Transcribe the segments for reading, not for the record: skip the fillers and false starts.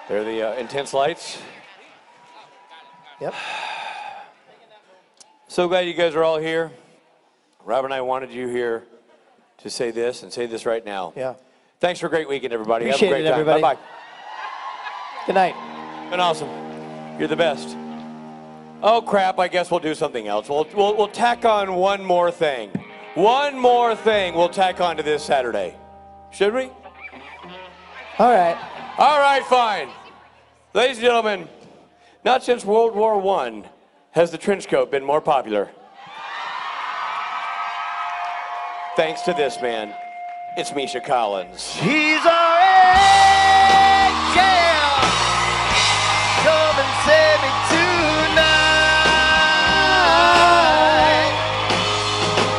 There are the intense lights. Yep. So glad you guys are all here. Rob and I wanted you here to say this and say this right now. Yeah. Thanks for a great weekend, everybody. Appreciate Have a great it, time. everybody. Bye-bye. Good night. Been awesome. You're the best. Oh, crap. I guess we'll do something else. We'll tack on one more thing. One more thing we'll tack on to this Saturday. Should we? All right. All right, fine. Ladies and gentlemen, not since World War I has the trench coat been more popular. Thanks to this man, it's Misha Collins. He's our angel. Come and save me tonight.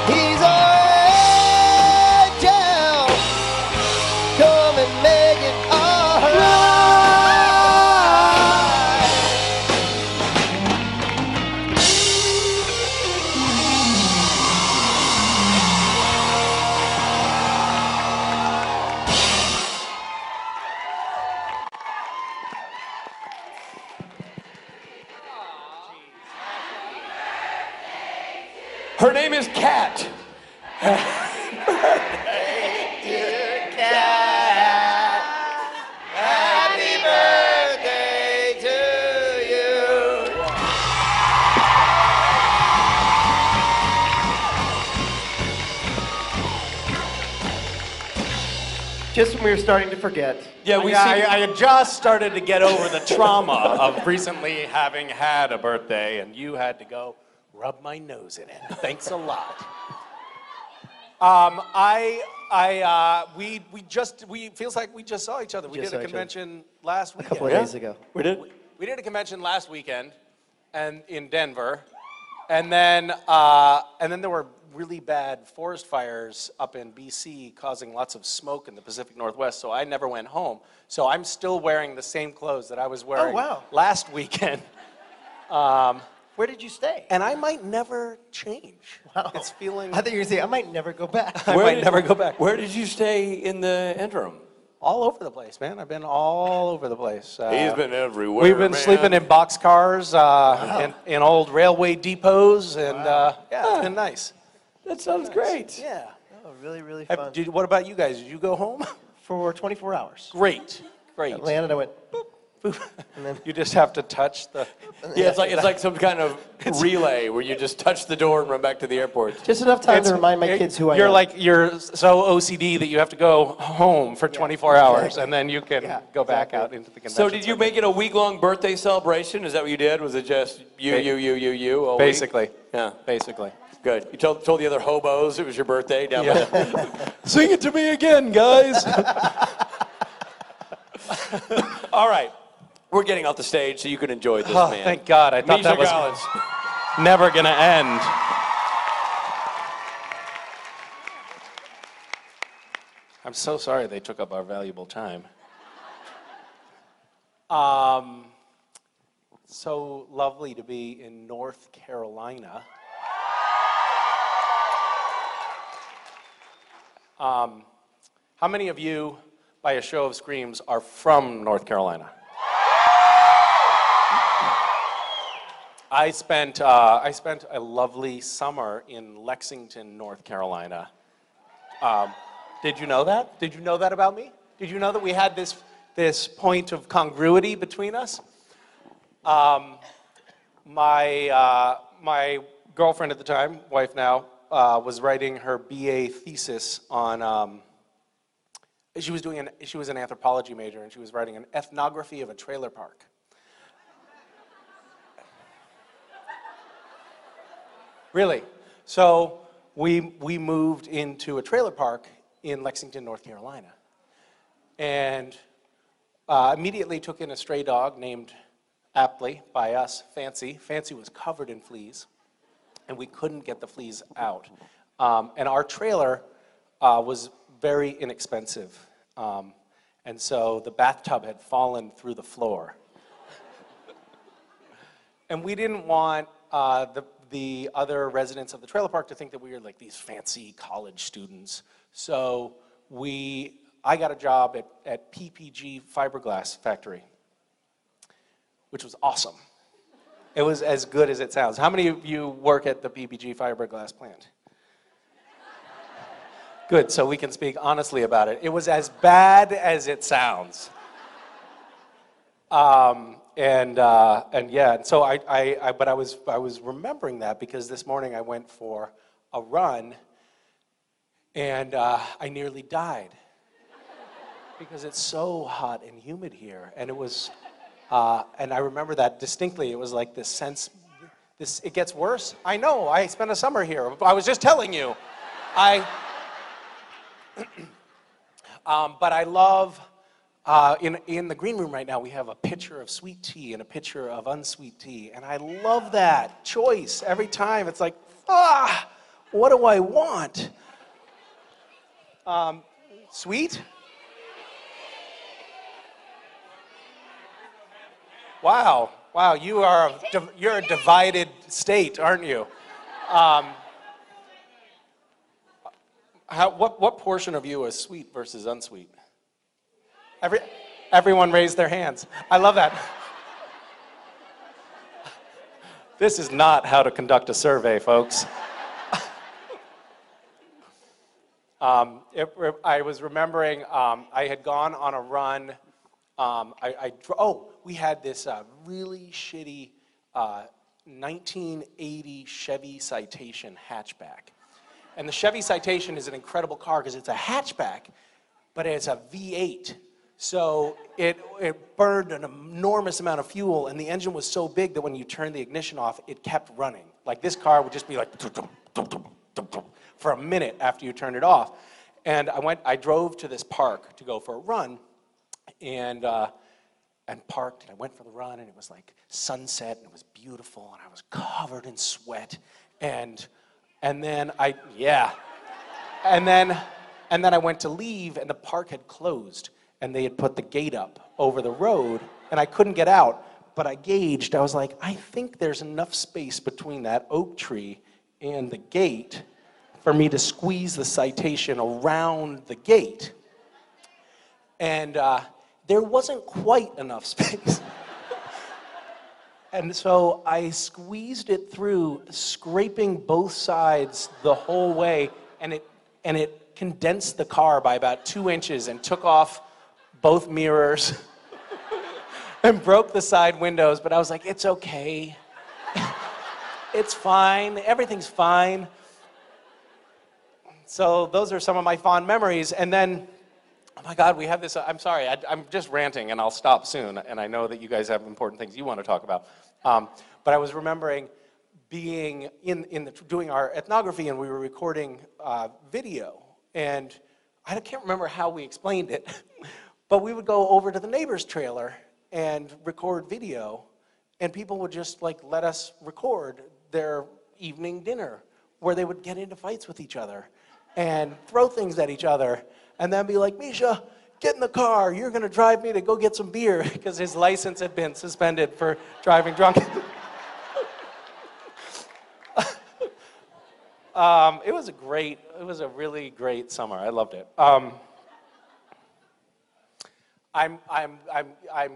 He's our angel. Come and make it all right. Her name is Kat. Happy birthday to you. Just when we were starting to forget. Yeah, I had just started to get over the trauma of recently having had a birthday, and you had to go rub my nose in it. Thanks a lot. We feels like we just saw each other. We Just did saw a each convention last A weekend. couple of days ago. We did? We did a convention last weekend, and in Denver, and then there were really bad forest fires up in BC, causing lots of smoke in the Pacific Northwest. So I never went home. So I'm still wearing the same clothes that I was wearing last weekend. Where did you stay? And I might never change. Wow. It's feeling. I thought you were going to say, I might never go back. I might never go back. Where did you stay in the interim? All over the place, man. I've been all over the place. He's been everywhere. We've been man. sleeping in boxcars, in old railway depots, and it's been nice. That sounds great. Yeah. Oh, really, really fun. What about you guys? Did you go home? For 24 hours. Great. I landed, I went, boop. And then You just have to touch the. Yeah, it's like some kind of relay where you just touch the door and run back to the airport. just enough time to remind my kids who I am. You're so OCD that you have to go home for 24 hours, and then you can go back out into the convention. So did you make it a week-long birthday celebration? Is that what you did? Was it just you all week? Basically. Yeah. Basically. Good. You told the other hobos it was your birthday down by the... Sing it to me again, guys. All right. We're getting off the stage so you can enjoy this man. Thank God. I thought Misha that was Collins. never going to end. I'm so sorry they took up our valuable time. So lovely to be in North Carolina. How many of you, by a show of screams, are from North Carolina? I spent a lovely summer in Lexington, North Carolina. Did you know that? Did you know that about me? Did you know that we had this point of congruity between us? My girlfriend at the time, wife now, was writing her BA thesis on. She was an anthropology major, and she was writing an ethnography of a trailer park. Really. So we moved into a trailer park in Lexington, North Carolina, and immediately took in a stray dog named, aptly by us, Fancy. Fancy was covered in fleas, and we couldn't get the fleas out. And our trailer was very inexpensive, and so the bathtub had fallen through the floor. And we didn't want the other residents of the trailer park to think that we were like these fancy college students. So I got a job at PPG Fiberglass Factory. which was awesome. It was as good as it sounds. How many of you work at the PPG fiberglass plant? Good, so we can speak honestly about it. It was as bad as it sounds. And so I was remembering that because this morning I went for a run and I nearly died because it's so hot and humid here. And it was, and I remember that distinctly. It was like this sense, it gets worse. I know, I spent a summer here. I was just telling you. But I love, in the green room right now, we have a pitcher of sweet tea and a pitcher of unsweet tea. And I love that choice every time. It's like, what do I want? Sweet? Wow, you're a divided state, aren't you? What portion of you is sweet versus unsweet? Everyone raised their hands. I love that. This is not how to conduct a survey, folks. I was remembering I had gone on a run. We had this really shitty 1980 Chevy Citation hatchback. And the Chevy Citation is an incredible car because it's a hatchback, but it's a V8. So it burned an enormous amount of fuel, and the engine was so big that when you turned the ignition off, it kept running. Like this car would just be like for a minute after you turned it off. And I drove to this park to go for a run, and parked, and I went for the run, and it was like sunset, and it was beautiful, and I was covered in sweat, and then I went to leave, and the park had closed, and they had put the gate up over the road, and I couldn't get out, but I gauged, I was like, I think there's enough space between that oak tree and the gate for me to squeeze the Citation around the gate. And there wasn't quite enough space. And so I squeezed it through, scraping both sides the whole way, and it condensed the car by about 2 inches and took off both mirrors and broke the side windows, but I was like, it's okay. It's fine, everything's fine. So those are some of my fond memories, and then, oh my God, we have this, I'm sorry, I'm just ranting and I'll stop soon, and I know that you guys have important things you want to talk about. But I was remembering being doing our ethnography, and we were recording video, and I can't remember how we explained it, but we would go over to the neighbor's trailer and record video, and people would just like let us record their evening dinner, where they would get into fights with each other and throw things at each other, and then be like, Misha, get in the car, you're gonna drive me to go get some beer, because his license had been suspended for driving drunk. It was a really great summer. I loved it. I'm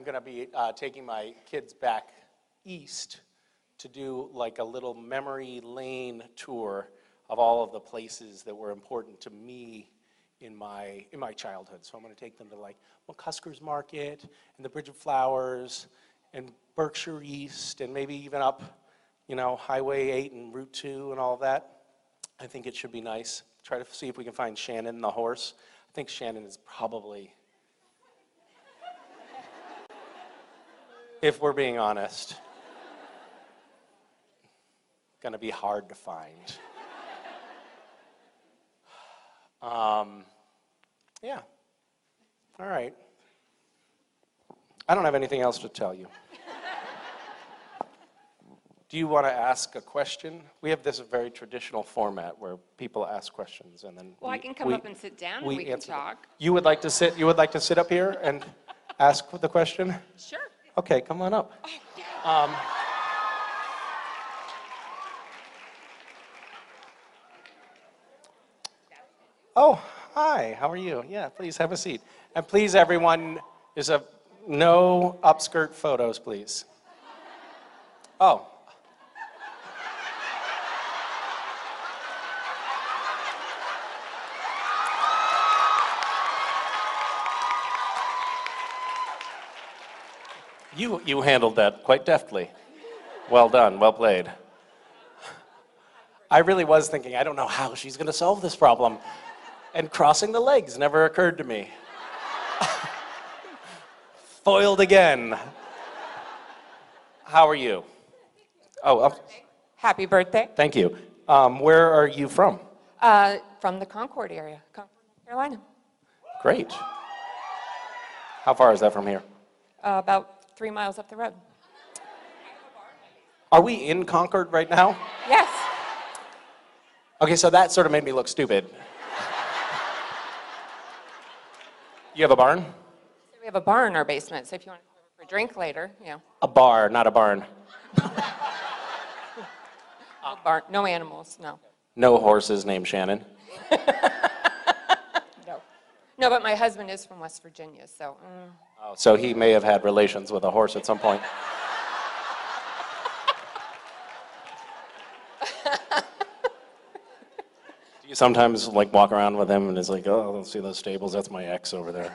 gonna be taking my kids back east to do like a little memory lane tour of all of the places that were important to me in my childhood. So I'm going to take them to like McCusker's Market and the Bridge of Flowers and Berkshire East and maybe even up, Highway 8 and Route 2 and all of that. I think it should be nice. Try to see if we can find Shannon the horse. I think Shannon is probably, if we're being honest, going to be hard to find. Yeah. All right. I don't have anything else to tell you. Do you want to ask a question? We have this very traditional format where people ask questions and then I can come up and sit down and we can talk. You would like to sit up here and ask the question? Sure. Okay, come on up. Oh, yeah. Oh, hi, how are you? Yeah, please have a seat. And please, everyone, no upskirt photos, please. Oh. You handled that quite deftly. Well done, well played. I really was thinking, I don't know how she's going to solve this problem. And crossing the legs never occurred to me. Foiled again. How are you? Oh, Happy birthday. thank you. Where are you from? From the Concord area, Concord, North Carolina. Great. How far is that from here? About 3 miles up the road. Are we in Concord right now? Yes. Okay, so that sort of made me look stupid. You have a barn? So we have a bar in our basement, so if you want to come over for a drink later, you know. A bar, not a barn. No barn, no animals, no. No horses named Shannon. No. No, but my husband is from West Virginia, so. Oh, so he may have had relations with a horse at some point. Do you sometimes like walk around with him and it's like, oh, don't see those stables, that's my ex over there.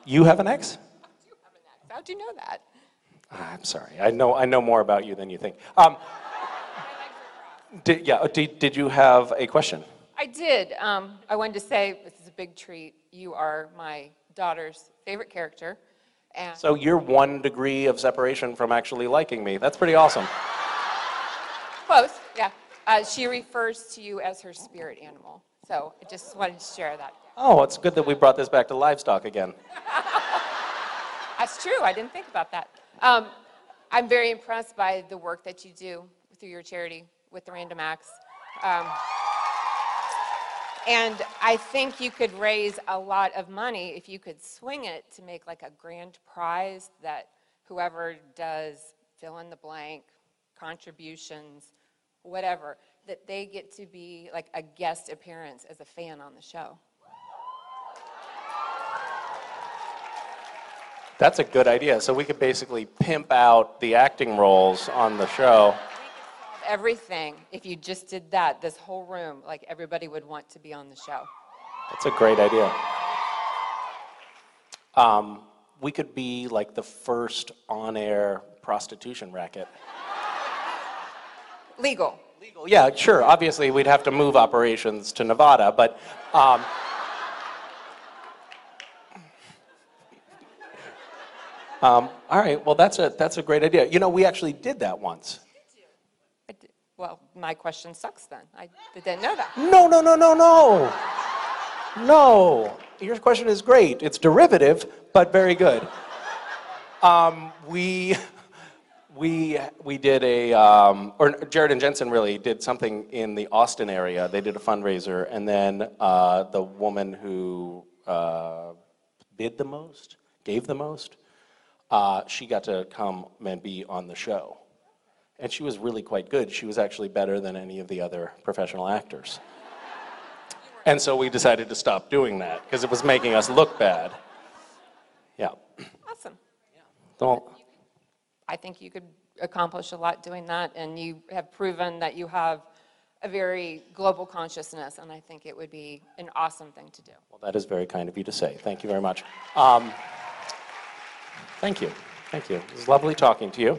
You have an ex? How'd you know that? I'm sorry. I know more about you than you think. Did you have a question? I did. I wanted to say this is a big treat. You are my daughter's favorite character. And So you're 1 degree of separation from actually liking me. That's pretty awesome. close, yeah. She refers to you as her spirit animal. So I just wanted to share that. Oh, it's good that we brought this back to livestock again. That's true. I didn't think about that. I'm very impressed by the work that you do through your charity with the Random Acts. And I think you could raise a lot of money if you could swing it to make like a grand prize that whoever does fill in the blank, contributions, whatever, that they get to be like a guest appearance as a fan on the show. That's a good idea. So we could basically pimp out the acting roles on the show. Everything, if you just did that, this whole room, like everybody would want to be on the show. That's a great idea. We could be like the first on-air prostitution racket. Legal. Legal, yeah, sure. Obviously, we'd have to move operations to Nevada, but all right. Well, that's a great idea. You know, we actually did that once. Well, my question sucks then. I didn't know that. No. No. Your question is great. It's derivative, but very good. We did or Jared and Jensen really did something in the Austin area. They did a fundraiser, and then the woman who bid the most, gave the most, she got to come and be on the show. And she was really quite good. She was actually better than any of the other professional actors. And so we decided to stop doing that because it was making us look bad. Yeah. Awesome. Well, I think you could accomplish a lot doing that, and you have proven that you have a very global consciousness, and I think it would be an awesome thing to do. well, that is very kind of you to say. Thank you very much. Thank you. It was lovely talking to you.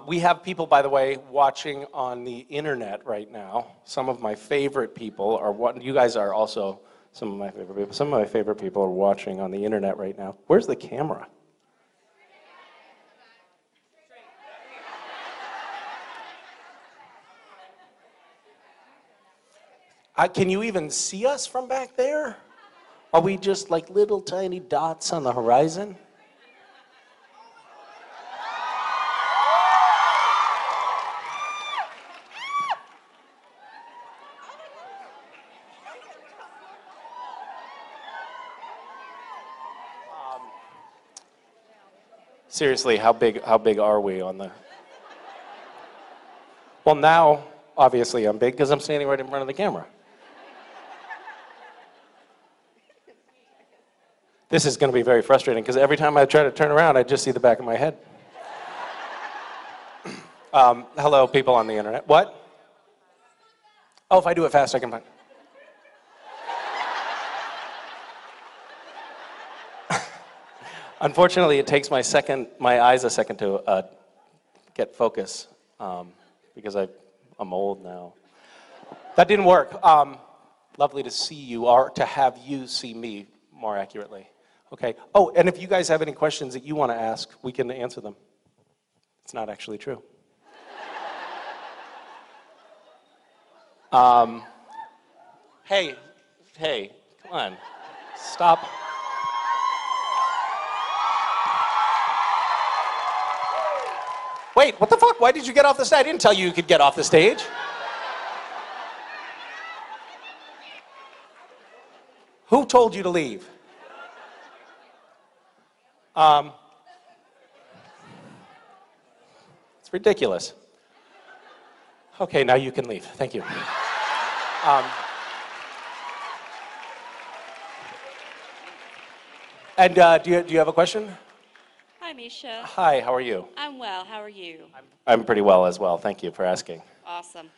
We have people, by the way, watching on the internet right now. Some of my favorite people are you guys are also some of my favorite people. Some of my favorite people are watching on the internet right now. Where's the camera? Can you even see us from back there? Are we just like little tiny dots on the horizon? Seriously, how big are we on the... Well, now, obviously I'm big because I'm standing right in front of the camera. This is going to be very frustrating because every time I try to turn around, I just see the back of my head. Hello, people on the internet. What? Oh, if I do it fast, I can find. Unfortunately, it takes my eyes a second to get focus because I'm old now. That didn't work. Lovely to see you, or to have you see me more accurately. Okay. Oh, and if you guys have any questions that you want to ask, we can answer them. It's not actually true. Hey, come on. Stop. Wait, what the fuck? Why did you get off the stage? I didn't tell you could get off the stage. Who told you to leave? It's ridiculous. Okay, now you can leave. Thank you. And do you have a question? Hi, Misha. Hi, how are you? I'm well. How are you? I'm pretty well as well. Thank you for asking. Awesome.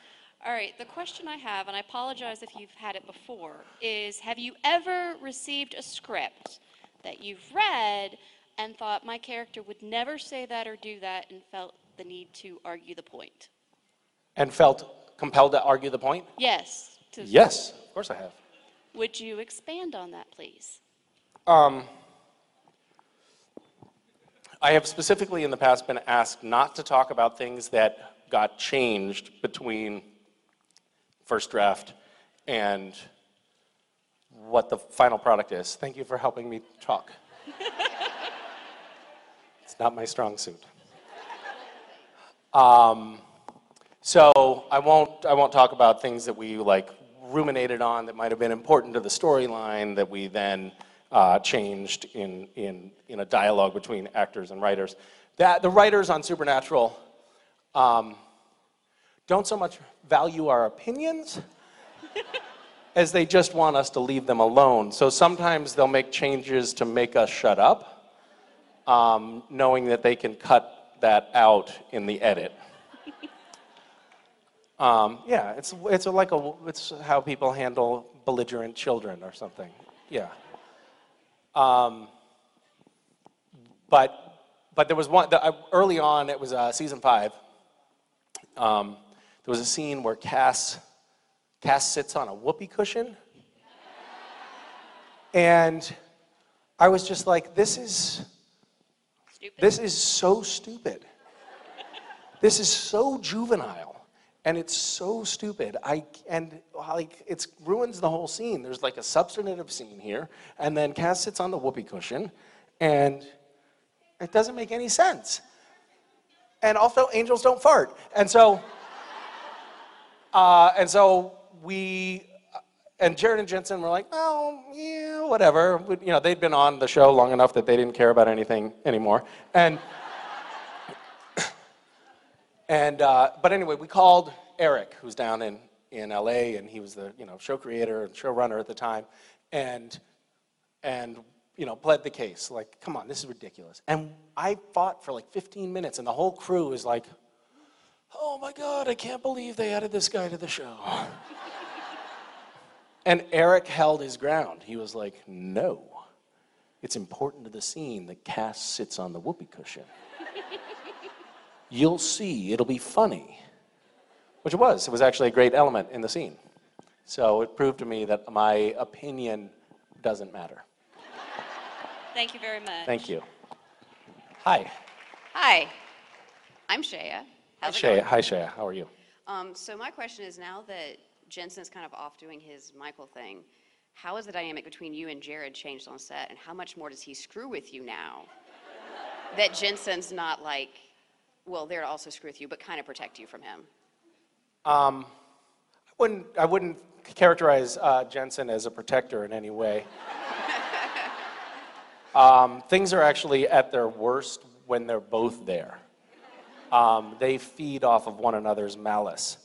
All right, the question I have, and I apologize if you've had it before, is have you ever received a script that you've read and thought my character would never say that or do that and felt the need to argue the point? And felt compelled to argue the point? Yes. Yes, of course I have. Would you expand on that, please? I have specifically in the past been asked not to talk about things that got changed between first draft and what the final product is. Thank you for helping me talk. It's not my strong suit. So I won't talk about things that we ruminated on that might have been important to the storyline that we then changed in a dialogue between actors and writers. The writers on Supernatural don't so much value our opinions as they just want us to leave them alone. So sometimes they'll make changes to make us shut up, knowing that they can cut that out in the edit. Yeah, it's how people handle belligerent children or something. Yeah. But there was one early on. It was season 5. There was a scene where Cass sits on a whoopee cushion, and I was just like, "This is so stupid. This is so juvenile, and it's so stupid. It ruins the whole scene. There's like a substantive scene here, and then Cass sits on the whoopee cushion, and it doesn't make any sense. And also, angels don't fart, and so we." And Jared and Jensen were like, "Oh, yeah, whatever." They'd been on the show long enough that they didn't care about anything anymore. But anyway, we called Eric, who's down in LA, and he was the show creator and showrunner at the time, and pled the case. Like, come on, this is ridiculous. And I fought for like 15 minutes, and the whole crew was like, "Oh my God, I can't believe they added this guy to the show." And Eric held his ground. He was like, "No, it's important to the scene that Cass sits on the whoopee cushion. You'll see, it'll be funny." Which it was. It was actually a great element in the scene. So it proved to me that my opinion doesn't matter. Thank you very much. Thank you. Hi. Hi, I'm Shaya. Hi, Shaya. Hi, Shaya. How are you? So my question is, now that Jensen's kind of off doing his Michael thing, how has the dynamic between you and Jared changed on set, and how much more does he screw with you now that Jensen's not like, well, there to also screw with you, but kind of protect you from him? I wouldn't characterize Jensen as a protector in any way. Things are actually at their worst when they're both there. They feed off of one another's malice.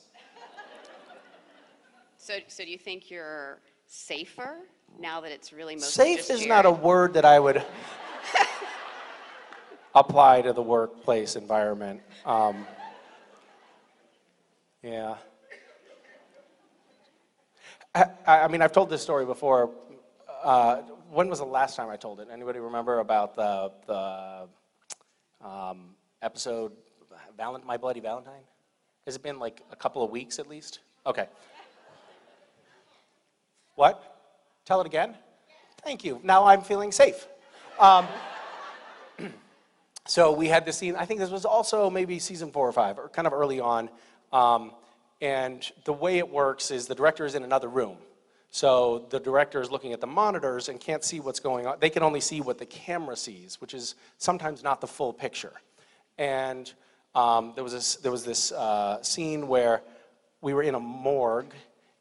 So do you think you're safer now that it's really mostly Safe just is not a Jared? word that I would apply to the workplace environment. Yeah. I mean, I've told this story before. When was the last time I told it? Anybody remember about the episode My Bloody Valentine? Has it been like a couple of weeks at least? Okay. What? Tell it again? Thank you. Now I'm feeling safe. So we had this scene, I think this was also maybe season 4 or 5, or kind of early on. And the way it works is the director is in another room. So the director is looking at the monitors and can't see what's going on. They can only see what the camera sees, which is sometimes not the full picture. And there was this scene where we were in a morgue,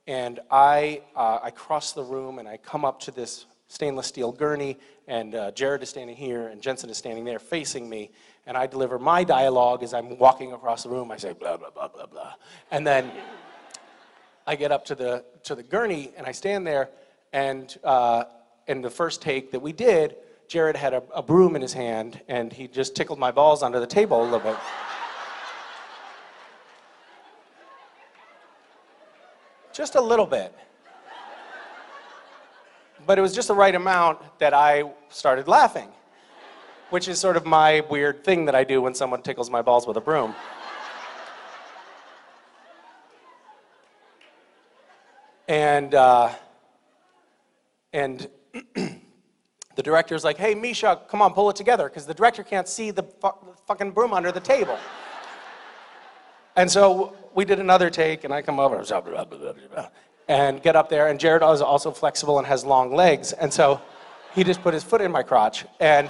and I cross the room and I come up to this stainless steel gurney, and Jared is standing here and Jensen is standing there facing me, and I deliver my dialogue as I'm walking across the room. I say blah blah blah blah blah, and then I get up to the gurney and I stand there, and in the first take that we did, Jared had a broom in his hand and he just tickled my balls under the table a little bit. Just a little bit. But it was just the right amount that I started laughing, which is sort of my weird thing that I do when someone tickles my balls with a broom. And the director's like, hey, Misha, come on, pull it together, because the director can't see the fucking broom under the table. And so we did another take, and I come over and get up there, and Jared is also flexible and has long legs, and so he just put his foot in my crotch, and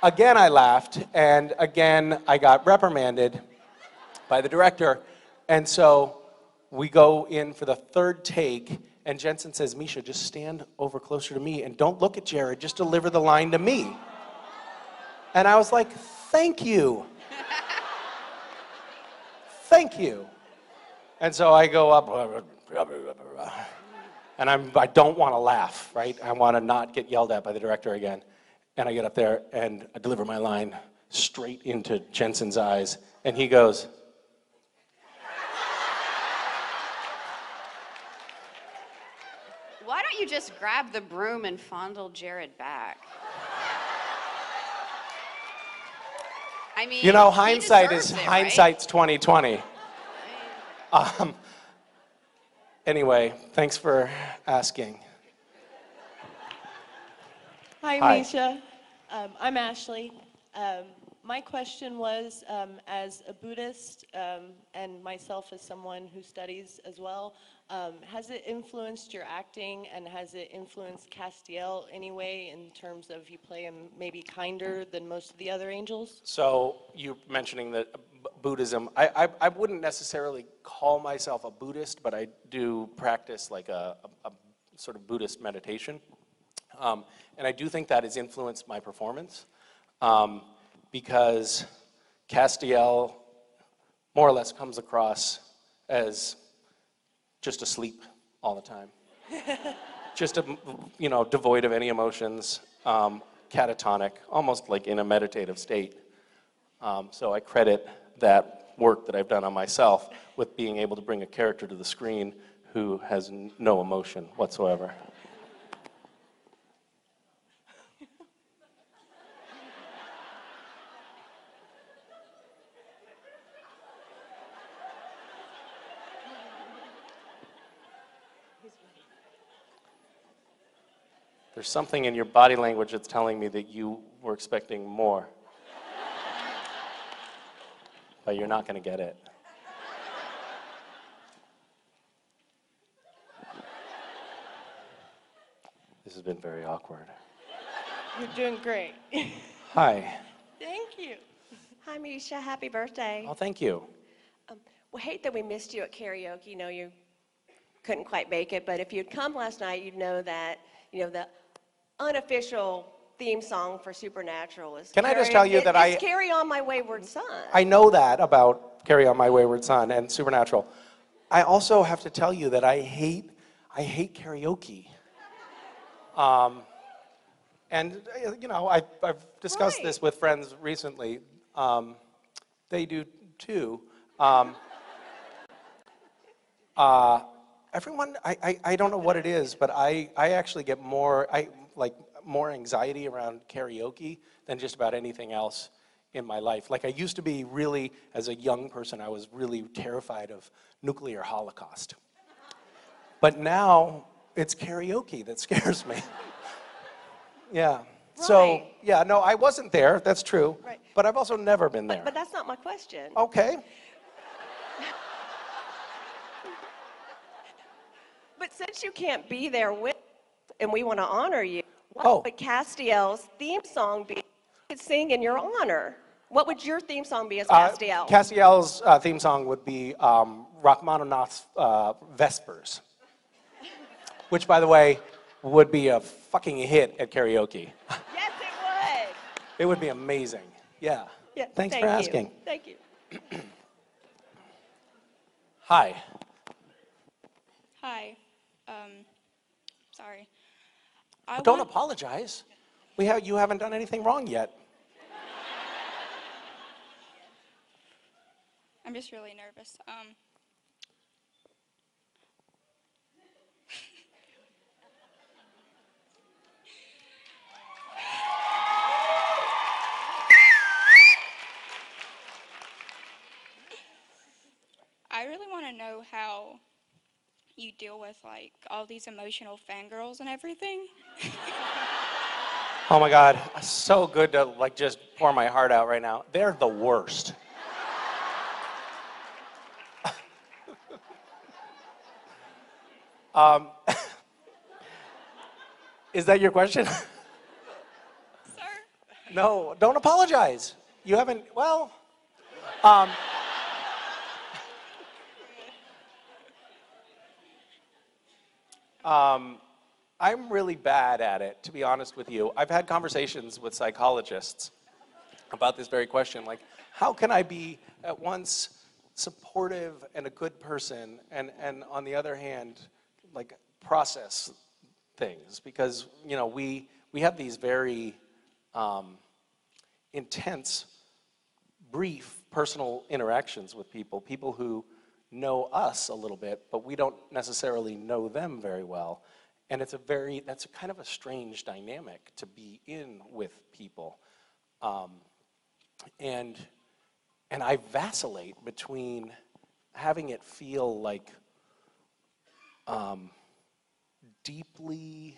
again I laughed, and again I got reprimanded by the director, and so we go in for the third take, and Jensen says, Misha, just stand over closer to me, and don't look at Jared, just deliver the line to me. And I was like, thank you. Thank you. And so I go up, and I don't want to laugh, right? I want to not get yelled at by the director again. And I get up there, and I deliver my line straight into Jensen's eyes, and he goes, Why don't you just grab the broom and fondle Jared back? I mean, you know, he hindsight's deserves it, right? 2020. Anyway, thanks for asking. Hi, Hi. Misha. I'm Ashley. My question was, as a Buddhist and myself as someone who studies as well, has it influenced your acting, and has it influenced Castiel anyway in terms of you play him maybe kinder than most of the other angels? So you mentioning that Buddhism, I wouldn't necessarily call myself a Buddhist, but I do practice like a sort of Buddhist meditation. And I do think that has influenced my performance because Castiel more or less comes across as just asleep all the time. Just, devoid of any emotions, catatonic, almost like in a meditative state. So I credit that work that I've done on myself with being able to bring a character to the screen who has no emotion whatsoever. There's something in your body language that's telling me that you were expecting more. But you're not going to get it. This has been very awkward. You're doing great. Hi. Thank you. Hi, Misha. Happy birthday. Oh, thank you. We hate that we missed you at karaoke. You know, you couldn't quite make it, but if you'd come last night, you'd know that, the unofficial theme song for Supernatural is Can I just tell you that it's Carry On My Wayward Son. I know that about Carry On My Wayward Son and Supernatural. I also have to tell you that I hate karaoke. And, you know, I've discussed this with friends recently. They do too. Everyone, I don't know what it is, but I actually get more anxiety around karaoke than just about anything else in my life. Like I used to be really, as a young person, I was really terrified of nuclear holocaust. But now it's karaoke that scares me. Yeah. So, yeah, no, I wasn't there, that's true. Right. But I've also never been there. But that's not my question. Okay. But since you can't be there with, and we want to honor you, what Oh. would Castiel's theme song be? You could sing in your honor. What would your theme song be as Castiel? Castiel's theme song would be Rachmaninoff's Vespers, which, by the way, would be a fucking hit at karaoke. Yes, it would. It would be amazing. Yeah. Yeah, Thanks thank for you. asking. Thank you. Hi. Hi. Sorry. Don't apologize. You haven't done anything wrong yet. I'm just really nervous. I really want to know how you deal with like all these emotional fangirls and everything. Oh my God, so good to like just pour my heart out right now. They're the worst. Is that your question? Sir? No, don't apologize. You haven't, well, I'm really bad at it, to be honest with you. I've had conversations with psychologists about this very question, like, how can I be at once supportive and a good person, and on the other hand, like, process things? Because, you know, we have these very intense, brief, personal interactions with people who know us a little bit, but we don't necessarily know them very well. And that's a kind of a strange dynamic to be in with people. And I vacillate between having it feel like deeply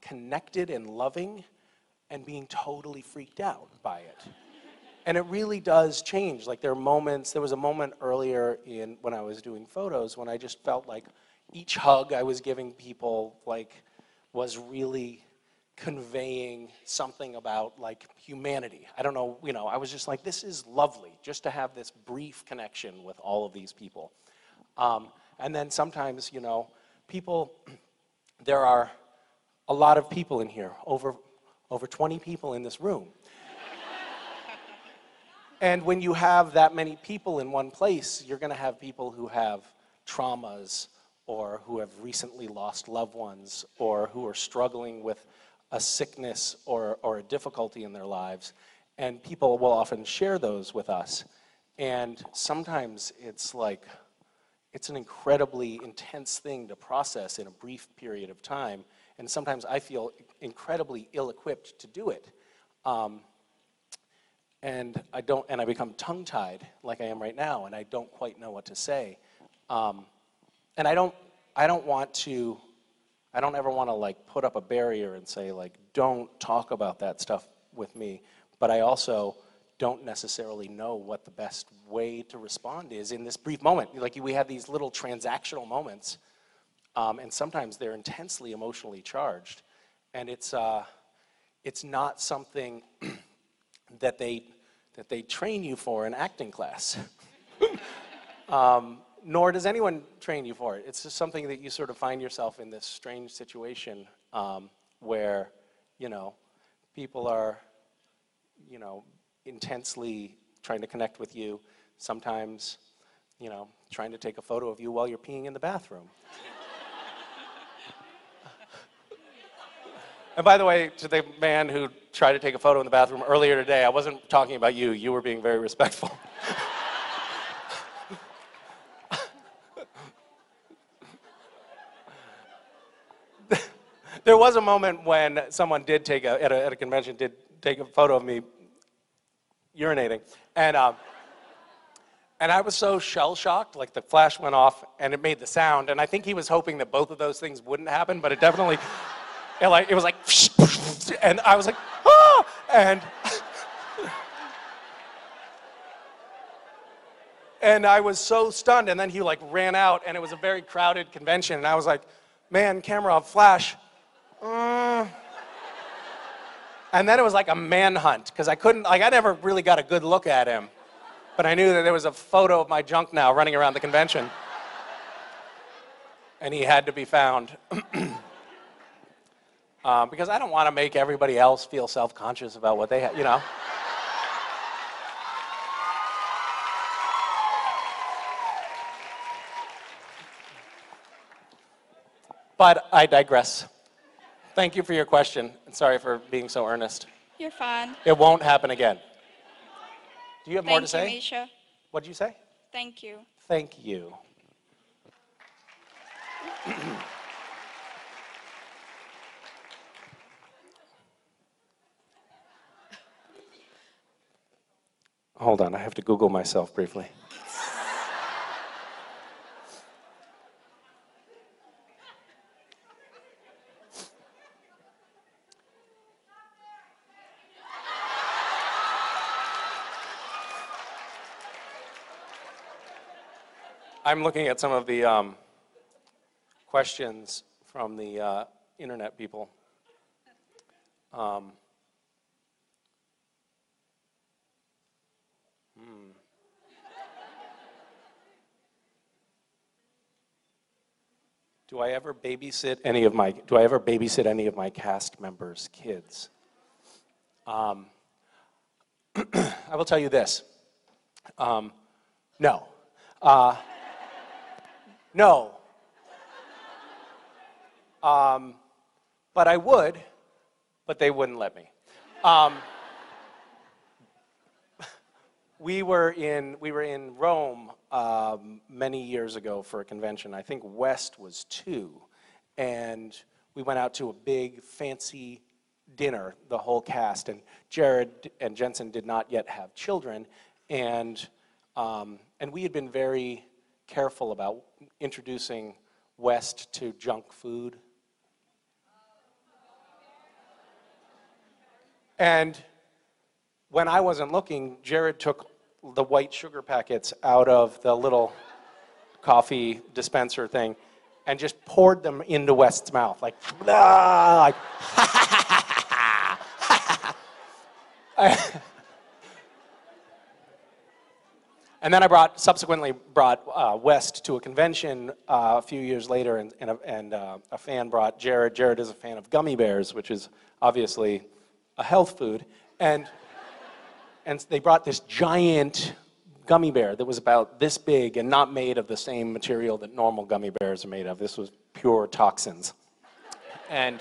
connected and loving, and being totally freaked out by it. And it really does change. Like there was a moment earlier when I was doing photos when I just felt like each hug I was giving people like was really conveying something about like humanity. I don't know, you know, I was just like, this is lovely just to have this brief connection with all of these people. And then sometimes, you know, there are a lot of people in here, over 20 people in this room. And when you have that many people in one place, you're gonna have people who have traumas, or who have recently lost loved ones, or who are struggling with a sickness or a difficulty in their lives. And people will often share those with us. And sometimes it's like, it's an incredibly intense thing to process in a brief period of time. And sometimes I feel incredibly ill-equipped to do it. And I become tongue-tied like I am right now, and I don't quite know what to say. And I don't ever want to like put up a barrier and say like, don't talk about that stuff with me. But I also don't necessarily know what the best way to respond is in this brief moment. Like we have these little transactional moments, and sometimes they're intensely emotionally charged. And it's not something that they train you for in acting class. Nor does anyone train you for it. It's just something that you sort of find yourself in this strange situation where, you know, people are, you know, intensely trying to connect with you. Sometimes, you know, trying to take a photo of you while you're peeing in the bathroom. And by the way, to the man who tried to take a photo in the bathroom earlier today, I wasn't talking about you. You were being very respectful. There was a moment when someone did take at a convention, did take a photo of me urinating. And I was so shell-shocked, like the flash went off and it made the sound. And I think he was hoping that both of those things wouldn't happen, but it definitely, it was like, and I was like, ah! And I was so stunned, and then he like ran out, and it was a very crowded convention, and I was like, man, camera, flash. And then it was like a manhunt, because I never really got a good look at him. But I knew that there was a photo of my junk now running around the convention. And he had to be found. Because I don't want to make everybody else feel self-conscious about what they have, you know. But I digress. Thank you for your question, and sorry for being so earnest. You're fine. It won't happen again. Do you have more to Thank say? you, Misha. What did you say? Thank you. Thank you. Hold on, I have to Google myself briefly. I'm looking at some of the questions from the internet people. Do I ever babysit any of my cast members' kids? I will tell you this. No. No. But I would, but they wouldn't let me. We were in Rome many years ago for a convention. I think West was 2, and we went out to a big fancy dinner, the whole cast, and Jared and Jensen did not yet have children, and we had been very careful about introducing West to junk food. And when I wasn't looking, Jared took the white sugar packets out of the little coffee dispenser thing and just poured them into West's mouth, like, like And then I subsequently brought West to a convention a few years later, and a fan brought Jared. Jared is a fan of gummy bears, which is obviously a health food, and they brought this giant gummy bear that was about this big and not made of the same material that normal gummy bears are made of. This was pure toxins. And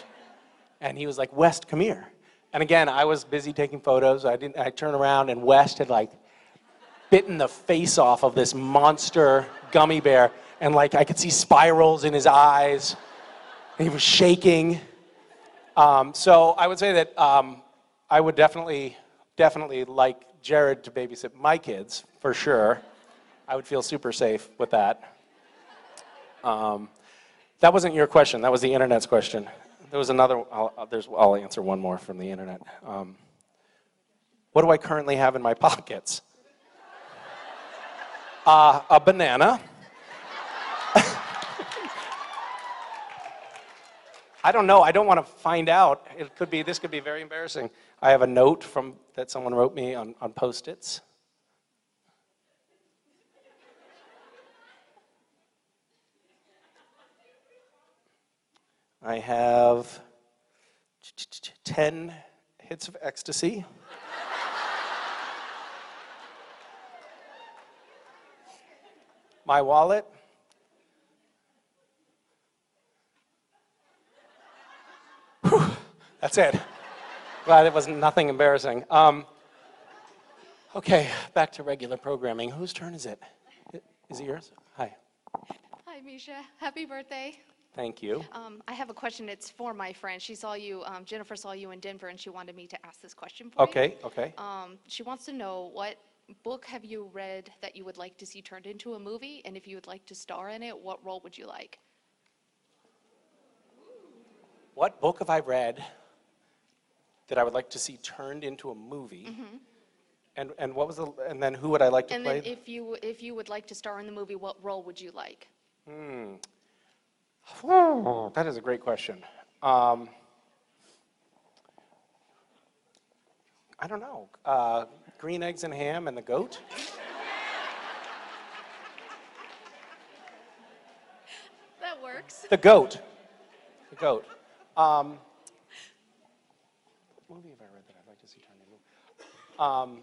he was like, West, come here. And again, I was busy taking photos. I turned around, and West had like bitten the face off of this monster gummy bear, and like I could see spirals in his eyes. And he was shaking. So I would say that I would definitely like Jared to babysit my kids, for sure. I would feel super safe with that. That wasn't your question. That was the internet's question. There was another. I'll answer one more from the internet. What do I currently have in my pockets? A banana. I don't know. I don't want to find out. This could be very embarrassing. I have a note that someone wrote me on Post-its. I have 10 hits of ecstasy. My wallet. Whew, that That's it. Glad it was nothing embarrassing. Okay, back to regular programming. Whose turn is it? Is it yours? Hi. Hi, Misha. Happy birthday. Thank you. I have a question. It's for my friend. She saw you, Jennifer saw you in Denver, and she wanted me to ask this question for you. Okay. She wants to know, what book have you read that you would like to see turned into a movie? And if you would like to star in it, what role would you like? What book have I read that I would like to see turned into a movie? And what was and then who would I like to play? And then if you would like to star in the movie, what role would you like? That is a great question. I don't know. Green Eggs and Ham and the Goat? That works. The Goat. The Goat. What movie have I read that I'd like to see turned into a movie?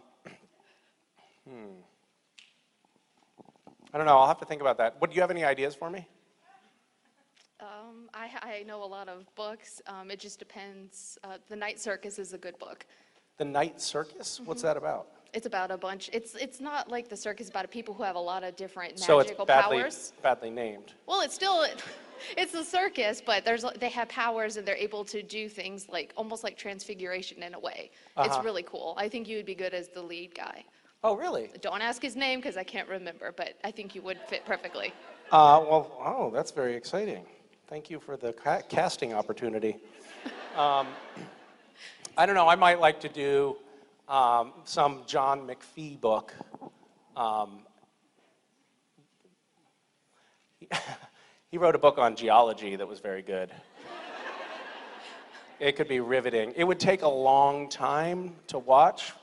I don't know. I'll have to think about that. Do you have any ideas for me? I know a lot of books. It just depends. The Night Circus is a good book. The Night Circus? What's that about? It's about a bunch. It's not like the circus about people who have a lot of different So it's magical badly, powers. badly named. Well, it's still it's a circus, but they have powers and they're able to do things like almost like transfiguration in a way. It's really cool. I think you would be good as the lead guy. Oh, really? Don't ask his name because I can't remember, but I think you would fit perfectly. That's very exciting. Thank you for the casting opportunity. I don't know. I might like to do some John McPhee book. He wrote a book on geology that was very good. It could be riveting. It would take a long time to watch,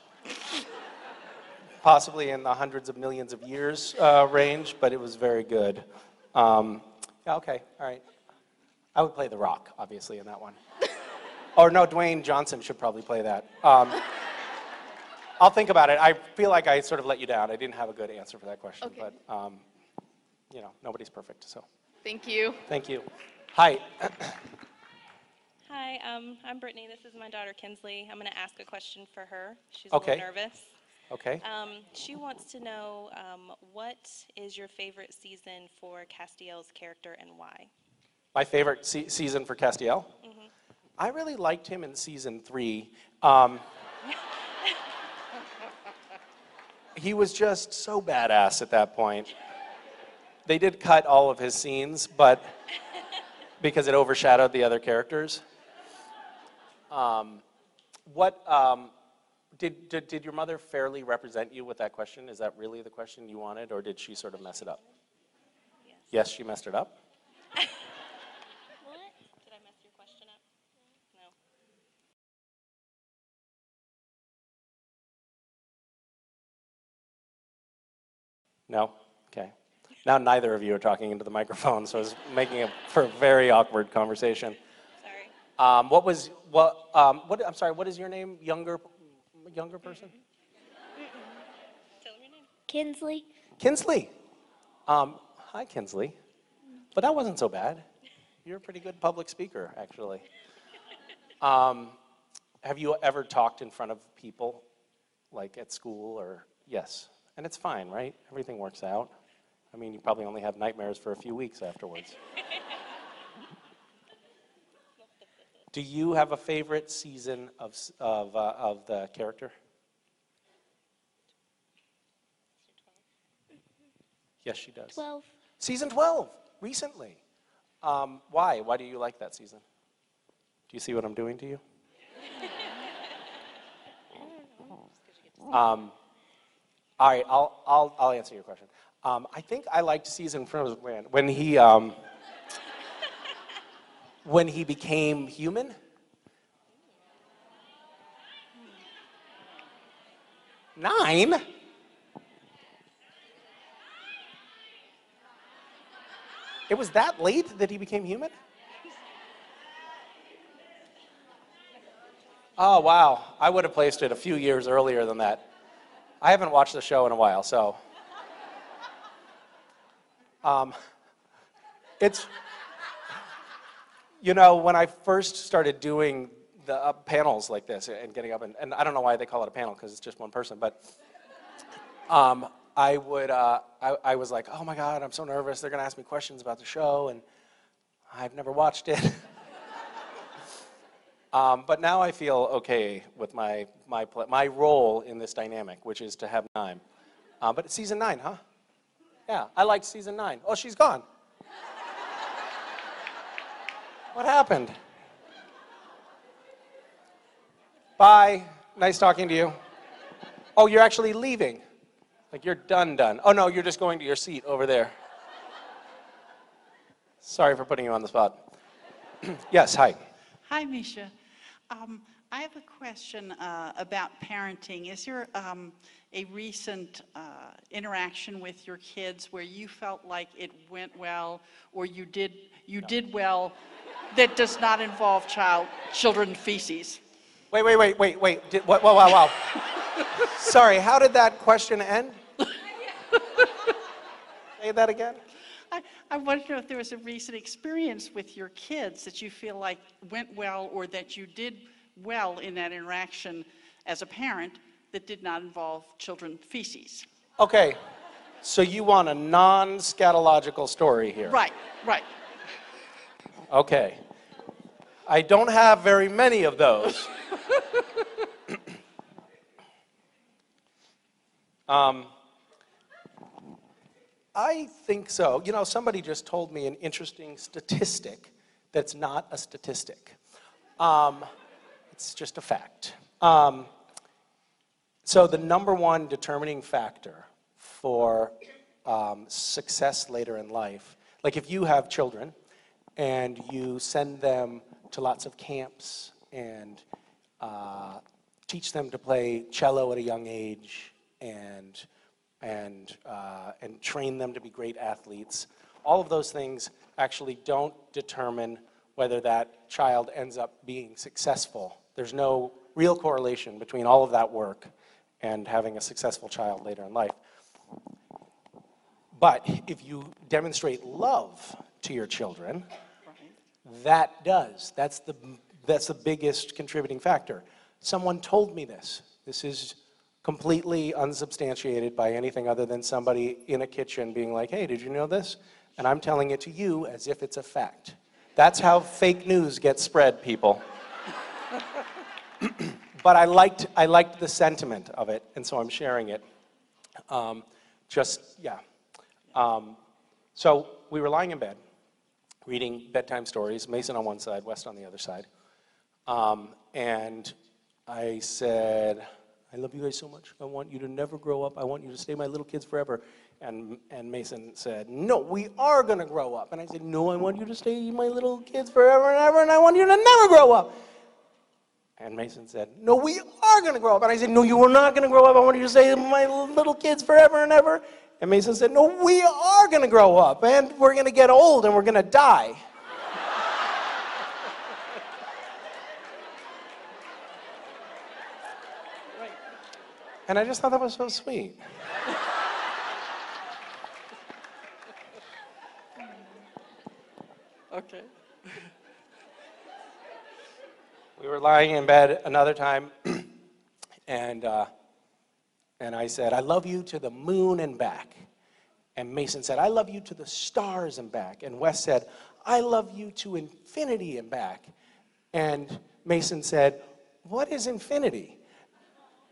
possibly in the hundreds of millions of years range, but it was very good. Okay, all right. I would play The Rock, obviously, in that one. Or no, Dwayne Johnson should probably play that. I'll think about it. I feel like I sort of let you down. I didn't have a good answer for that question, Okay. but nobody's perfect, so. Thank you. Thank you. Hi. Hi, I'm Brittany. This is my daughter, Kinsley. I'm going to ask a question for her. She's Okay. a little nervous. Okay. She wants to know, what is your favorite season for Castiel's character and why? My favorite season for Castiel? I really liked him in season 3. He was just so badass at that point. They did cut all of his scenes, but because it overshadowed the other characters. Did your mother fairly represent you with that question? Is that really the question you wanted, or did she sort of mess it up? Yes, she messed it up? What? Did I mess your question up? No. No? Okay. Now neither of you are talking into the microphone, so it's making it for a very awkward conversation. Sorry. I'm sorry, what is your name? Younger person? Tell them your name. Kinsley. Kinsley. Hi, Kinsley. But that wasn't so bad. You're a pretty good public speaker, actually. Have you ever talked in front of people, like at school or? Yes. And it's fine, right? Everything works out. I mean, you probably only have nightmares for a few weeks afterwards. Do you have a favorite season of the character? Yes, she does. 12. Season 12, recently. Why? Why do you like that season? Do you see what I'm doing to you? All right, I'll answer your question. I think I liked season when he became human. Nine? It was that late that he became human? Oh, wow. I would have placed it a few years earlier than that. I haven't watched the show in a while, so. It's, when I first started doing the panels like this and getting up, and I don't know why they call it a panel because it's just one person, but I was like, oh my God, I'm so nervous. They're going to ask me questions about the show, and I've never watched it. But now I feel okay with my role in this dynamic, which is to have time. But it's season 9, huh? Yeah, I liked season 9. Oh, she's gone. What happened? Bye. Nice talking to you. Oh, you're actually leaving. Like you're done. Oh no, you're just going to your seat over there. Sorry for putting you on the spot. Yes, hi. Hi, Misha. I have a question about parenting. Is there a recent interaction with your kids where you felt like it went well, or you did well, that does not involve children feces? Wait. Wow. Sorry, how did that question end? Say that again. I want to know if there was a recent experience with your kids that you feel like went well, or that you did well in that interaction as a parent that did not involve children feces. Okay, so you want a non-scatological story here. Right. Okay. I don't have very many of those. I think so. You know, somebody just told me an interesting statistic that's not a statistic. It's just a fact. So the number one determining factor for success later in life, like if you have children and you send them to lots of camps and teach them to play cello at a young age and train them to be great athletes, all of those things actually don't determine whether that child ends up being successful. There's no real correlation between all of that work and having a successful child later in life. But if you demonstrate love to your children, that does. That's the biggest contributing factor. Someone told me this. This is completely unsubstantiated by anything other than somebody in a kitchen being like, hey, did you know this? And I'm telling it to you as if it's a fact. That's how fake news gets spread, people. But I liked the sentiment of it, and so I'm sharing it. So we were lying in bed, reading bedtime stories, Mason on one side, West on the other side. And I said, I love you guys so much. I want you to never grow up. I want you to stay my little kids forever. And Mason said, no, we are going to grow up. And I said, no, I want you to stay my little kids forever and ever, and I want you to never grow up. And Mason said, no, we are going to grow up. And I said, no, you are not going to grow up. I want you to stay my little kids forever and ever. And Mason said, no, we are going to grow up, and we're going to get old, and we're going to die. And I just thought that was so sweet. Okay. We were lying in bed another time, and I said, I love you to the moon and back. And Mason said, I love you to the stars and back. And Wes said, I love you to infinity and back. And Mason said, what is infinity?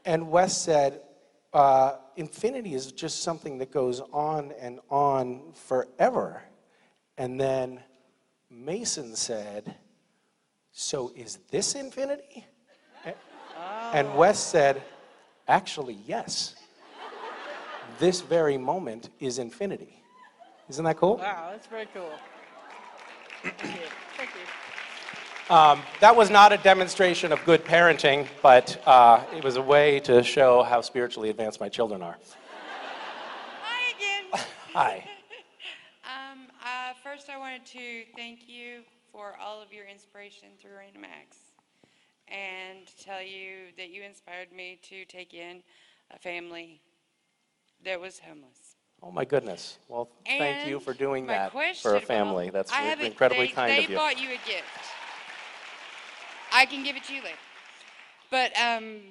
And Wes said, infinity is just something that goes on and on forever. And then Mason said, so is this infinity? And Wes said, actually, yes. This very moment is infinity. Isn't that cool? Wow, that's very cool. Thank you. Thank you. That was not a demonstration of good parenting, but it was a way to show how spiritually advanced my children are. Hi again. Hi. First, I wanted to thank you for all of your inspiration through Random-Acts, and to tell you that you inspired me to take in a family that was homeless. Oh my goodness. Well, thank you for doing that question, for a family. That's incredibly kind of you. They bought you a gift. I can give it to you later. But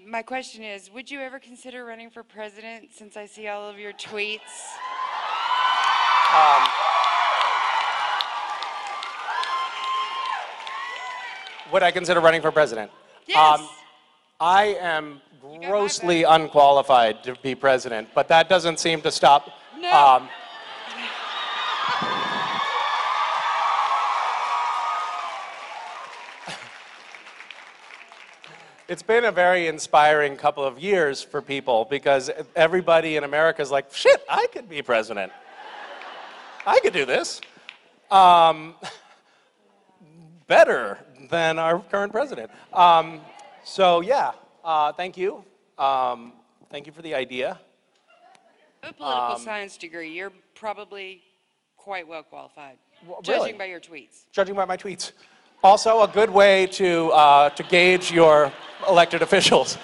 my question is, would you ever consider running for president since I see all of your tweets? Would I consider running for president? Yes. I am grossly unqualified to be president, but that doesn't seem to stop. No. It's been a very inspiring couple of years for people because everybody in America is like, shit, I could be president. I could do this. Better than our current president. So yeah, thank you. Thank you for the idea. A political science degree. You're probably quite well qualified, really? judging by your tweets. Judging by my tweets. Also, a good way to gauge your elected officials.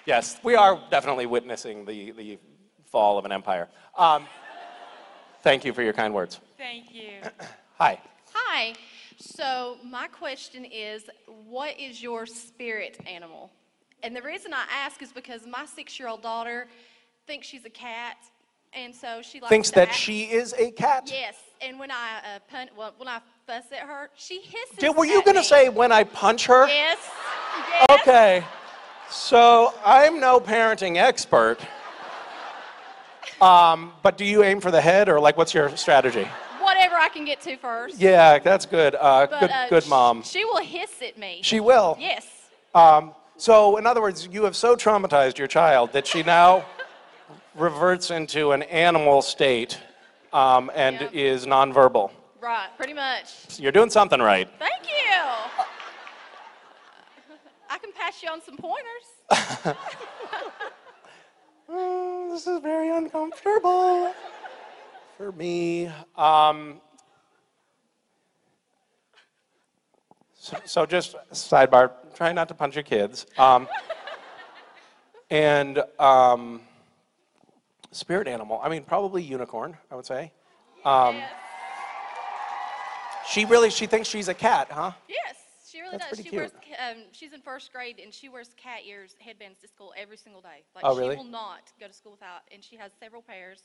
Yes, we are definitely witnessing the fall of an empire. Thank you for your kind words. Thank you. Hi. Hi. So my question is, what is your spirit animal? And the reason I ask is because my 6-year-old daughter thinks she's a cat, and so she likes Thinks to that act. she is a cat? Yes, and when I when I fuss at her, she hisses. Were you at going to me. say when I punch her? Yes. Yes. Okay. So I'm no parenting expert. But do you aim for the head, or like, what's your strategy? Whatever I can get to first. Yeah, that's good. But, good mom. She will hiss at me. She will? Yes. So in other words, you have so traumatized your child that she now reverts into an animal state and is nonverbal. Right, pretty much. You're doing something right. Thank you. I can pass you on some pointers. This is very uncomfortable for me. So just sidebar, try not to punch your kids. And spirit animal, I mean, probably unicorn, I would say. Yes. She thinks she's a cat, huh? Yes, she really That's does. pretty She wears, cute. she's in 1st grade, and she wears cat ears, headbands to school every single day. Like, Oh, really? She will not go to school without, and she has several pairs.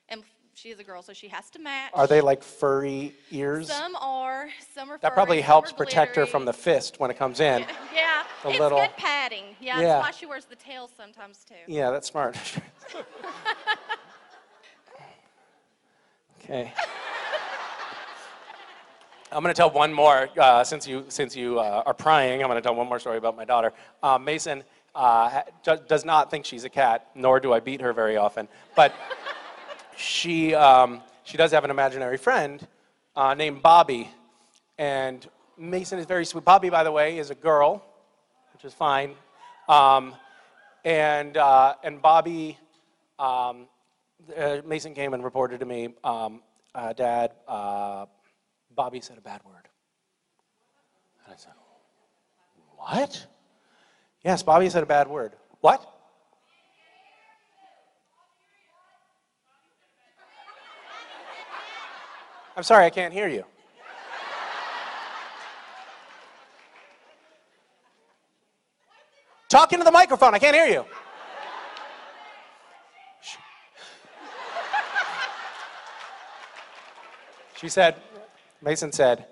And she is a girl, so she has to match. Are they like furry ears? Some are furry. That probably some helps are protect her glittery. from the fist when it comes in. Yeah, The it's little- good padding. Yeah, Yeah. that's why she wears the tails sometimes too. Yeah, that's smart. Okay. I'm going to tell one more, since you are prying, I'm going to tell one more story about my daughter. Mason does not think she's a cat, nor do I beat her very often. But she does have an imaginary friend named Bobby. And Mason is very sweet. Bobby, by the way, is a girl, which is fine. And Bobby, Mason came and reported to me, Dad, Bobby said a bad word. And I said, what? Yes, Bobby said a bad word. What? I'm sorry, I can't hear you. Talk into the microphone, I can't hear you. She said, Mason said,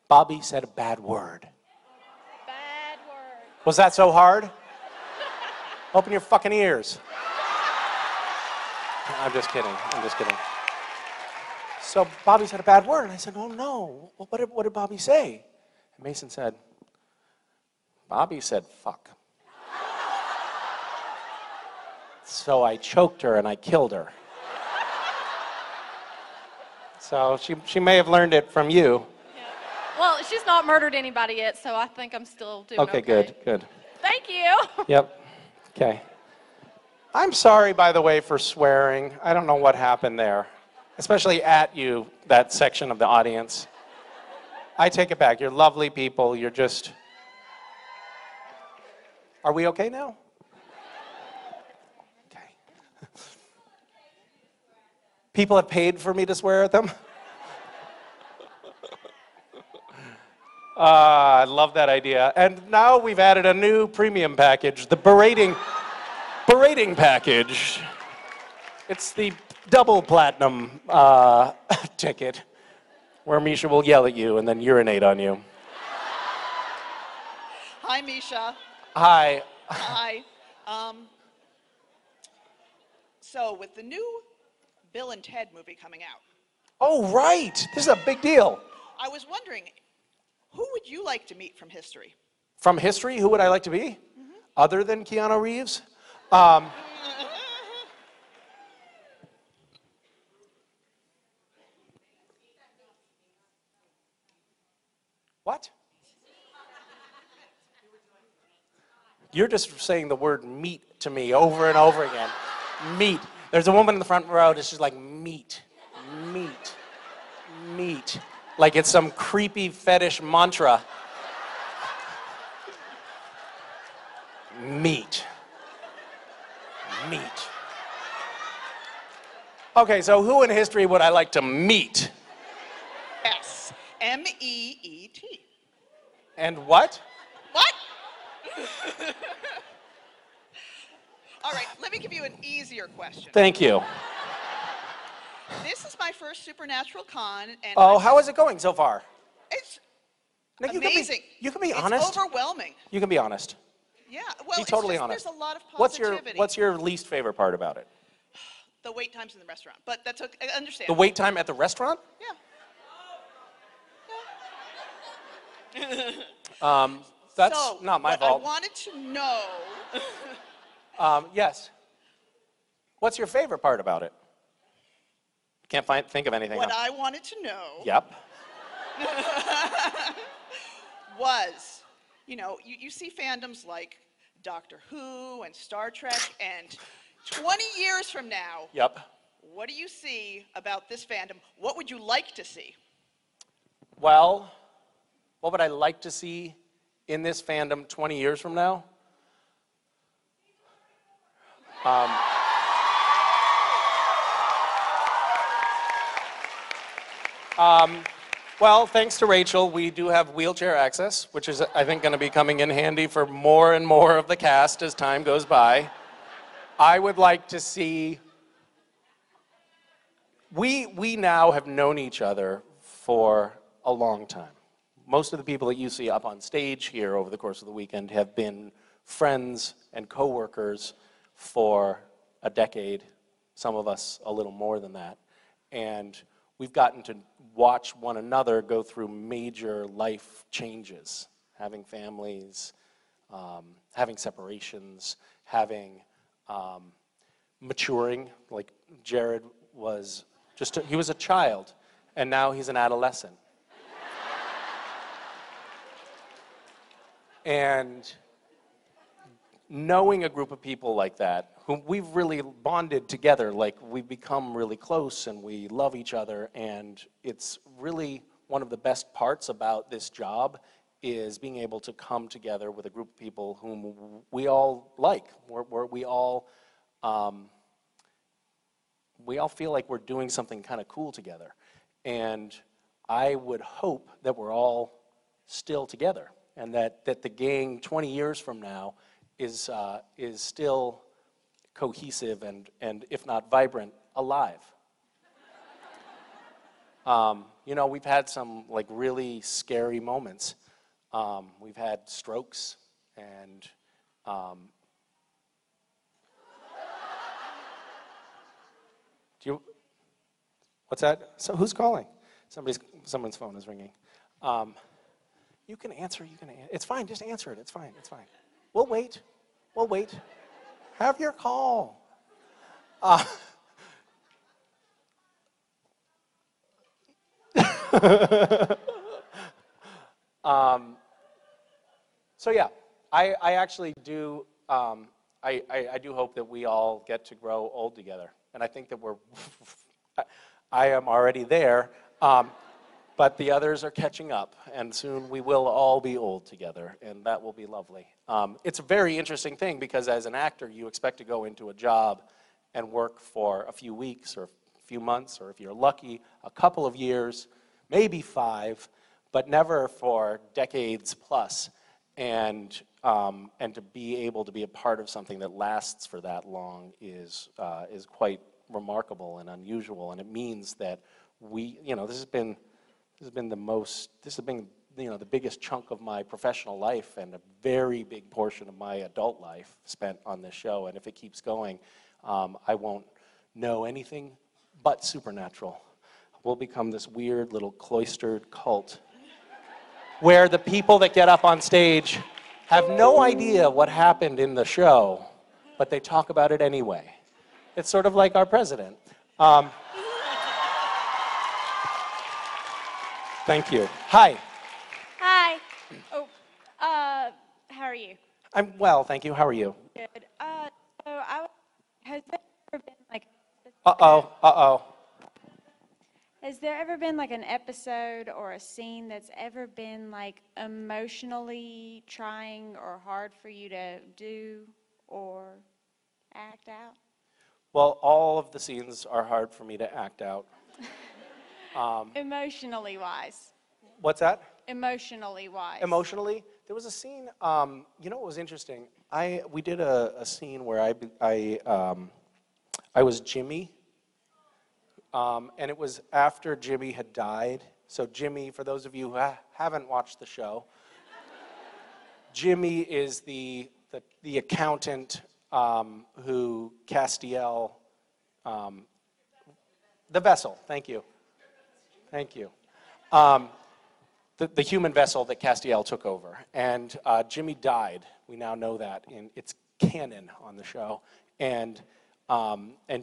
Bobby said a bad word. Bad word. Was that so hard? Open your fucking ears. I'm just kidding. So Bobby said a bad word, and I said, oh no, what did Bobby say? And Mason said, Bobby said fuck. So I choked her and I killed her. So she may have learned it from you. Yeah. Well, she's not murdered anybody yet, so I think I'm still doing okay. Okay, good. Thank you. Yep. Okay. I'm sorry, by the way, for swearing. I don't know what happened there, especially at you, that section of the audience. I take it back. You're lovely people. You're just... Are we okay now? Okay. People have paid for me to swear at them? I love that idea. And now we've added a new premium package, the berating package. It's the double platinum ticket, where Misha will yell at you and then urinate on you. Hi, Misha. Hi. Hi. So with the new Bill and Ted movie coming out, Oh, right. This is a big deal. I was wondering, who would you like to meet from history? From history, who would I like to be? Other than Keanu Reeves? What? You're just saying the word meat to me over and over again. Meat. There's a woman in the front row that's just like, meat, meat, meat. Like it's some creepy fetish mantra. Meat. Meat. Okay, so who in history would I like to meet? Yes, M-E-E-T. And what? What? All right, let me give you an easier question. Thank you. This is my first Supernatural Con, and Oh, how is it going so far? it's No, amazing. You can be honest. It's overwhelming. You can be honest. Yeah, well, Be totally it's just, honest. there's a lot of What's positivity. what's your least favorite part about it? The wait times in the restaurant, but that's okay. I understand. The wait time at the restaurant? Yeah. That's so, not my what fault. I wanted to know. Yes. What's your favorite part about it? Can't think of anything What else. I wanted to know. Yep. Was, you see fandoms like Doctor Who and Star Trek, and 20 years from now, Yep. what do you see about this fandom? What would you like to see? Well, what would I like to see in this fandom 20 years from now? Well, thanks to Rachel, we do have wheelchair access, which is, I think, going to be coming in handy for more and more of the cast as time goes by. I would like to see... We now have known each other for a long time. Most of the people that you see up on stage here over the course of the weekend have been friends and coworkers for a decade, some of us a little more than that. And we've gotten to watch one another go through major life changes, having families, having separations, having maturing. Like Jared was he was a child, and now he's an adolescent. And knowing a group of people like that, who we've really bonded together, like we've become really close and we love each other, and it's really one of the best parts about this job is being able to come together with a group of people whom we all like, where we all feel like we're doing something kind of cool together. And I would hope that we're all still together, and that the gang 20 years from now is still cohesive and if not vibrant, alive. We've had some like really scary moments. We've had strokes and what's that? So who's calling? Someone's phone is ringing. You can answer, it's fine, just answer it, it's fine. We'll wait. Have your call. So yeah, I actually do, I do hope that we all get to grow old together. And I think that I am already there. But the others are catching up, and soon we will all be old together, and that will be lovely. It's a very interesting thing, because as an actor, you expect to go into a job and work for a few weeks or a few months, or if you're lucky, a couple of years, maybe 5, but never for decades plus. And to be able to be a part of something that lasts for that long is quite remarkable and unusual. And it means that this has been the biggest chunk of my professional life and a very big portion of my adult life spent on this show. And if it keeps going, I won't know anything but Supernatural. We'll become this weird little cloistered cult where the people that get up on stage have no idea what happened in the show, but they talk about it anyway. It's sort of like our president. Thank you. Hi. Hi. Oh, how are you? I'm well, thank you. How are you? Good. Has there ever been like? Uh-oh. Has there ever been like an episode or a scene that's ever been like emotionally trying or hard for you to do or act out? Well, all of the scenes are hard for me to act out. Emotionally wise. What's that? Emotionally wise. Emotionally, there was a scene. What was interesting? We did a scene where I was Jimmy, and it was after Jimmy had died. So Jimmy, for those of you who haven't watched the show, Jimmy is the accountant who Castiel, the vessel. Thank you. The human vessel that Castiel took over. And Jimmy died. We now know that. It's canon on the show. And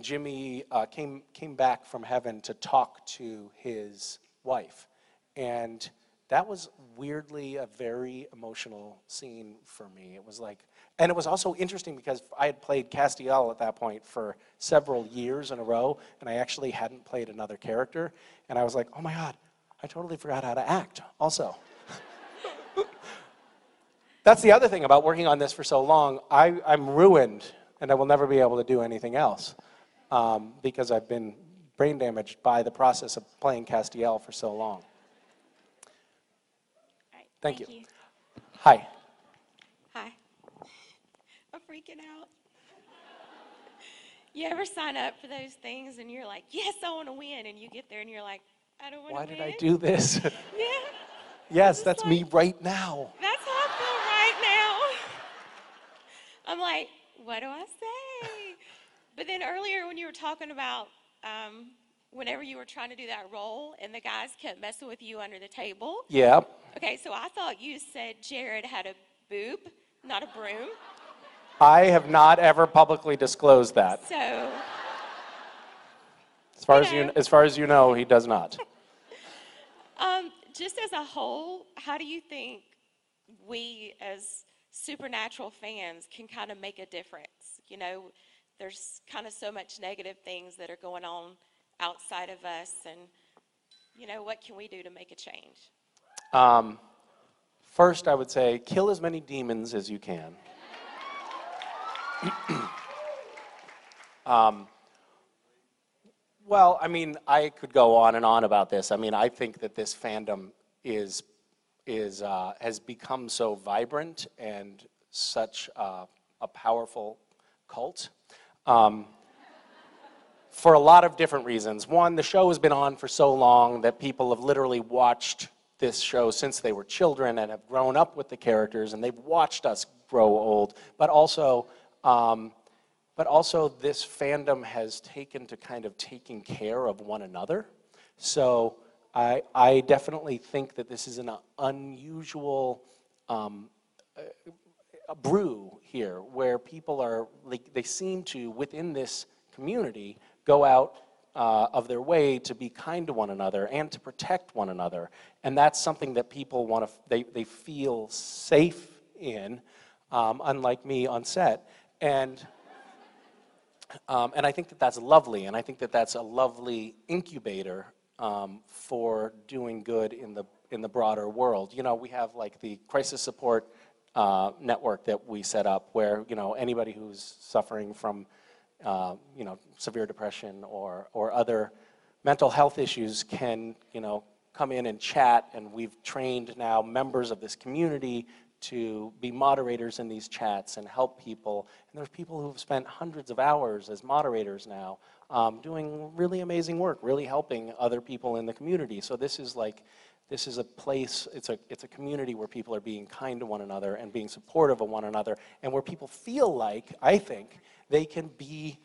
Jimmy came back from heaven to talk to his wife. And that was weirdly a very emotional scene for me. It was like, and it was also interesting because I had played Castiel at that point for several years in a row, and I actually hadn't played another character. And I was like, oh my God, I totally forgot how to act also. That's the other thing about working on this for so long. I'm ruined, and I will never be able to do anything else because I've been brain damaged by the process of playing Castiel for so long. Thank you. Hi. Hi. I'm freaking out. You ever sign up for those things and you're like, yes, I want to win, and you get there and you're like, I don't want to win. Why did I do this? Yeah. Yes, that's me right now. That's how I feel right now. I'm like, what do I say? But then earlier when you were talking about whenever you were trying to do that role and the guys kept messing with you under the table. Yeah. Okay, so I thought you said Jared had a boob, not a broom. I have not ever publicly disclosed that. So. As far as you know, he does not. Just as a whole, how do you think we as Supernatural fans can kind of make a difference? You know, there's kind of so much negative things that are going on outside of us, and, you know, what can we do to make a change? First, I would say kill as many demons as you can. Well, I mean, I could go on and on about this. I mean, I think that this fandom has become so vibrant and such a powerful cult for a lot of different reasons. One, the show has been on for so long that people have literally watched this show since they were children and have grown up with the characters, and they've watched us grow old. But also this fandom has taken to kind of taking care of one another. So I definitely think that this is an unusual brew here, where people are, like, they seem to, within this community, go out of their way to be kind to one another and to protect one another. And that's something that people want to, they feel safe in, unlike me on set. And I think that that's lovely, and I think that that's a lovely incubator for doing good in the broader world. You know, we have like the crisis support network that we set up, where, you know, anybody who's suffering from severe depression or other mental health issues can, you know, come in and chat, and we've trained now members of this community to be moderators in these chats and help people. And there's people who've spent hundreds of hours as moderators now doing really amazing work, really helping other people in the community. So this is a place, it's a community where people are being kind to one another and being supportive of one another, and where people feel like, I think, they can be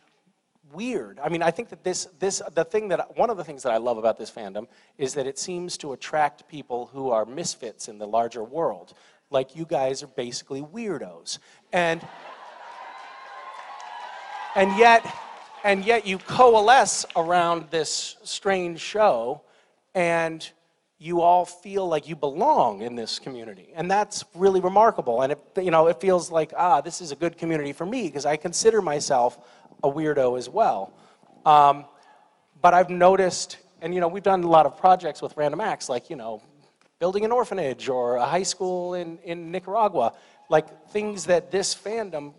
weird. I mean, I think that one of the things that I love about this fandom is that it seems to attract people who are misfits in the larger world. Like, you guys are basically weirdos. And yet you coalesce around this strange show, and you all feel like you belong in this community. And that's really remarkable. And it feels like, this is a good community for me, because I consider myself a weirdo as well. But I've noticed, and we've done a lot of projects with Random Acts, like, building an orphanage or a high school in Nicaragua, like things that this fandom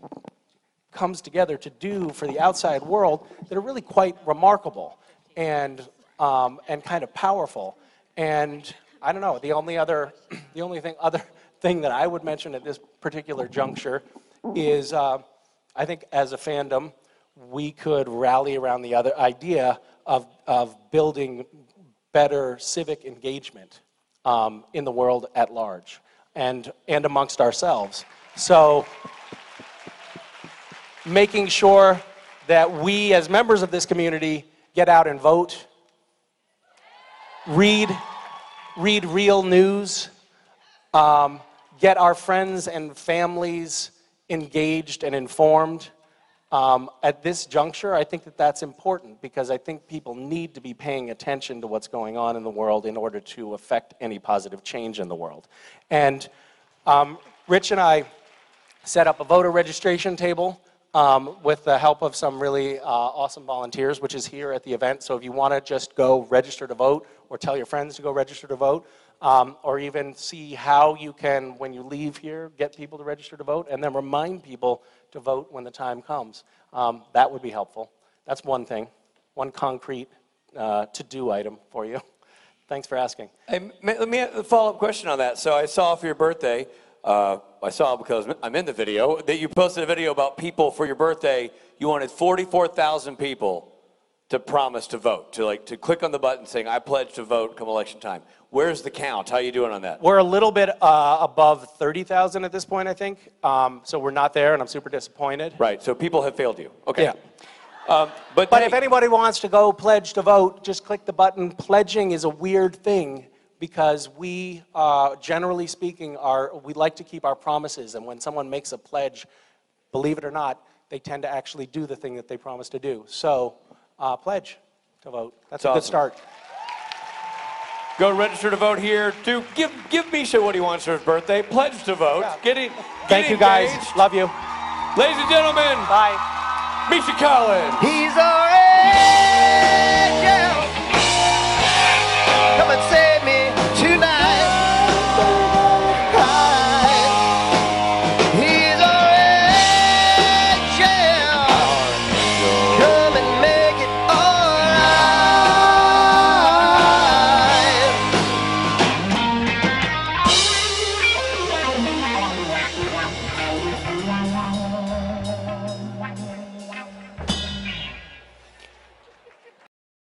comes together to do for the outside world that are really quite remarkable and kind of powerful. And I don't know, the only other thing that I would mention at this particular juncture is I think as a fandom, we could rally around the other idea of building better civic engagement in the world at large and amongst ourselves. So making sure that we as members of this community get out and vote, read real news, get our friends and families engaged and informed. At this juncture, I think that that's important, because I think people need to be paying attention to what's going on in the world in order to affect any positive change in the world. And Rich and I set up a voter registration table with the help of some really awesome volunteers, which is here at the event. So if you want to just go register to vote, or tell your friends to go register to vote, or even see how you can, when you leave here, get people to register to vote, and then remind people to vote when the time comes. That would be helpful. That's one thing, one concrete to-do item for you. Thanks for asking. Hey, let me ask a follow-up question on that. So I saw for your birthday, I saw because I'm in the video, that you posted a video about people for your birthday. You wanted 44,000 people to promise to vote, to click on the button saying, I pledge to vote come election time. Where's the count? How are you doing on that? We're a little bit above 30,000 at this point, I think. So we're not there, and I'm super disappointed. Right, so people have failed you. Okay. Yeah. But if anybody wants to go pledge to vote, just click the button. Pledging is a weird thing, because we, generally speaking, we like to keep our promises. And when someone makes a pledge, believe it or not, they tend to actually do the thing that they promised to do. So pledge to vote. That's a good start. Go register to vote here. Give Misha what he wants for his birthday. Pledge to vote. Yeah. Thank you, guys. Love you. Ladies and gentlemen. Bye. Misha Collins. He's our